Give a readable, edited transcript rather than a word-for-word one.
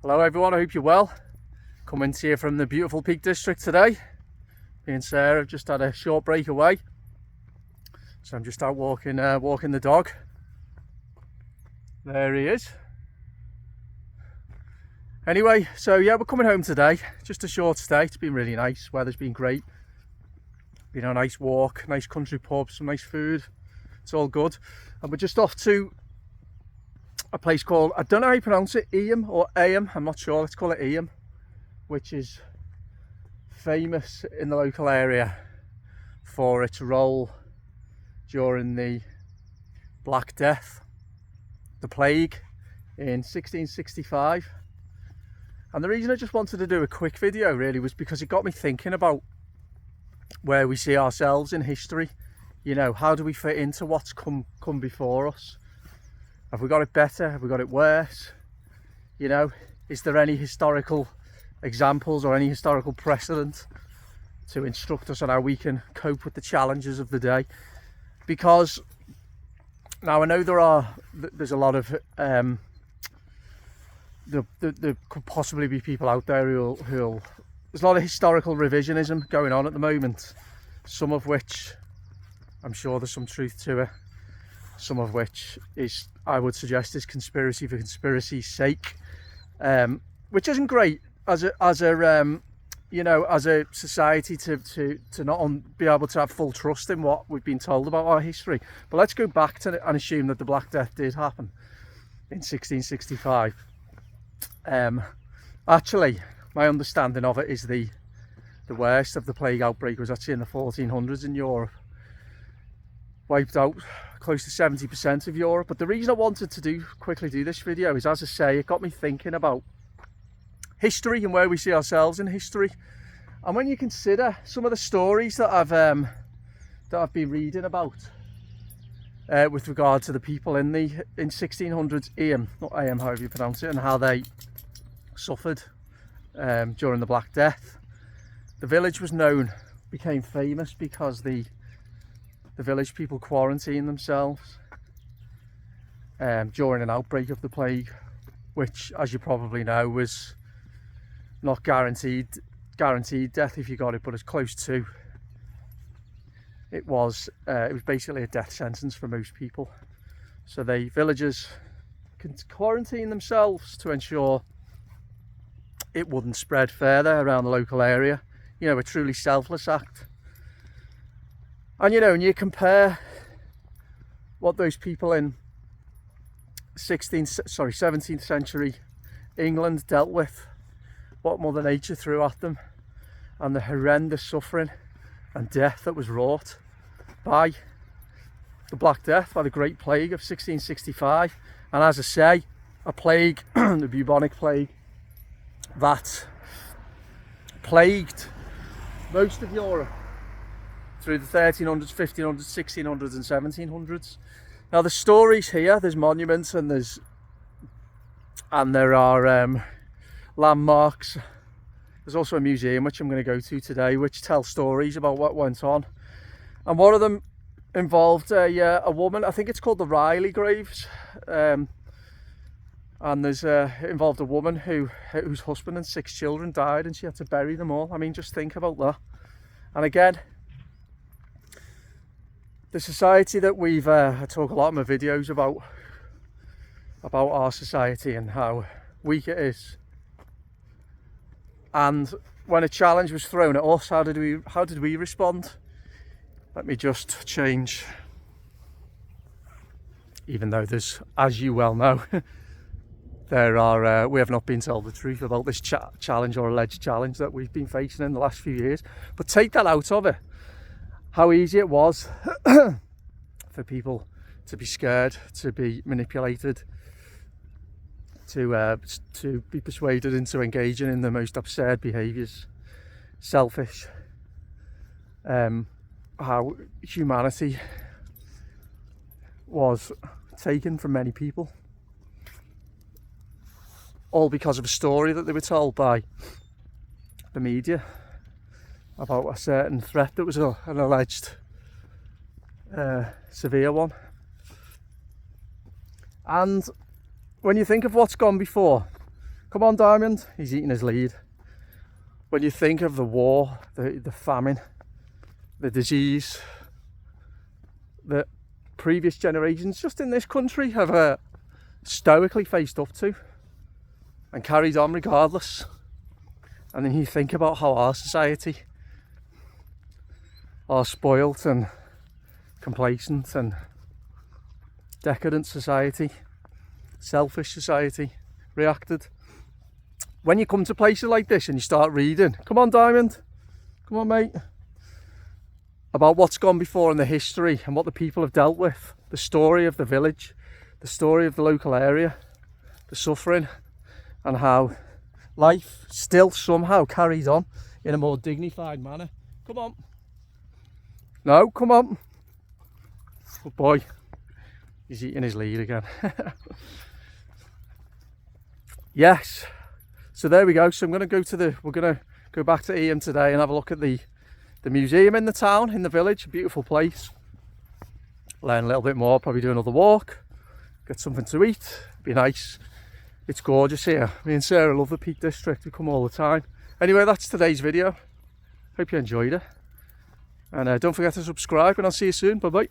Hello everyone, I hope you're well. Coming to you from the beautiful Peak District today. Me and Sarah have just had a short break away. So I'm just out walking the dog. There he is. Anyway, so yeah, we're coming home today. Just a short stay. It's been really nice. Weather's been great. Been a nice walk, nice country pub, some nice food. It's all good. And we're just off to a place called, I don't know how you pronounce it, Eyam or Ayam, I'm not sure, let's call it Eyam, which is famous in the local area for its role during the Black Death, the plague in 1665. And the reason I just wanted to do a quick video really was because it got me thinking about where we see ourselves in history. You know, how do we fit into what's come before us? Have we got it better? Have we got it worse? You know, is there any historical examples or any historical precedent to instruct us on how we can cope with the challenges of the day? Because now I know there's a lot of there could possibly be people out there who'll there's a lot of historical revisionism going on at the moment, some of which I'm sure there's some truth to it, some of which is, I would suggest, is conspiracy for conspiracy's sake, which isn't great as a you know, as a society to not be able to have full trust in what we've been told about our history. But let's go back to it and assume that the Black Death did happen in 1665. Actually, my understanding of it is the worst of the plague outbreak was actually in the 1400s in Europe. Wiped out close to 70% of Europe. But the reason I wanted to quickly do this video is, as I say, it got me thinking about history and where we see ourselves in history. And when you consider some of the stories that I've been reading about with regard to the people in 1600s Eyam, not Ayam, however you pronounce it, and how they suffered during the Black Death. The village became famous because the village people quarantined themselves during an outbreak of the plague, which, as you probably know, was not guaranteed death if you got it, but as close to. It was basically a death sentence for most people. So the villagers can quarantine themselves to ensure it wouldn't spread further around the local area. You know, a truly selfless act. And you know, when you compare what those people in 17th century England dealt with, what Mother Nature threw at them, and the horrendous suffering and death that was wrought by the Black Death, by the Great Plague of 1665. And as I say, a plague, the bubonic plague, that plagued most of Europe through the 1300s, 1500s, 1600s and 1700s. Now the stories here, there's monuments and there are landmarks. There's also a museum which I'm going to go to today, which tells stories about what went on. And one of them involved a woman, I think it's called the Riley Graves. And there's involved a woman whose husband and 6 children died, and she had to bury them all. I mean, just think about that. And again, the society that I talk a lot in my videos about our society and how weak it is. And when a challenge was thrown at us, how did we respond? Let me just change. Even though there's, as you well know, we have not been told the truth about this challenge or alleged challenge that we've been facing in the last few years. But take that out of it. How easy it was for people to be scared, to be manipulated, to be persuaded into engaging in the most absurd behaviours, selfish. How humanity was taken from many people, all because of a story that they were told by the media about a certain threat that was an alleged severe one. And when you think of what's gone before, Come on, Diamond. He's eating his lead. When you think of the war, the famine, the disease that previous generations just in this country have stoically faced up to and carried on regardless, and then you think about how our society, our spoilt and complacent and decadent society, selfish society reacted. When you come to places like this and you start reading, come on Diamond, come on mate, about what's gone before in the history and what the people have dealt with, the story of the village, the story of the local area, the suffering, and how life still somehow carries on in a more dignified manner. Come on. No, come on. Good boy. He's eating his lead again. Yes. So there we go. So we're going to go back to Ian today and have a look at the museum in the town, in the village. A beautiful place. Learn a little bit more, probably do another walk, get something to eat. Be nice. It's gorgeous here. Me and Sarah love the Peak District. We come all the time. Anyway, that's today's video. Hope you enjoyed it. And don't forget to subscribe, and I'll see you soon. Bye bye.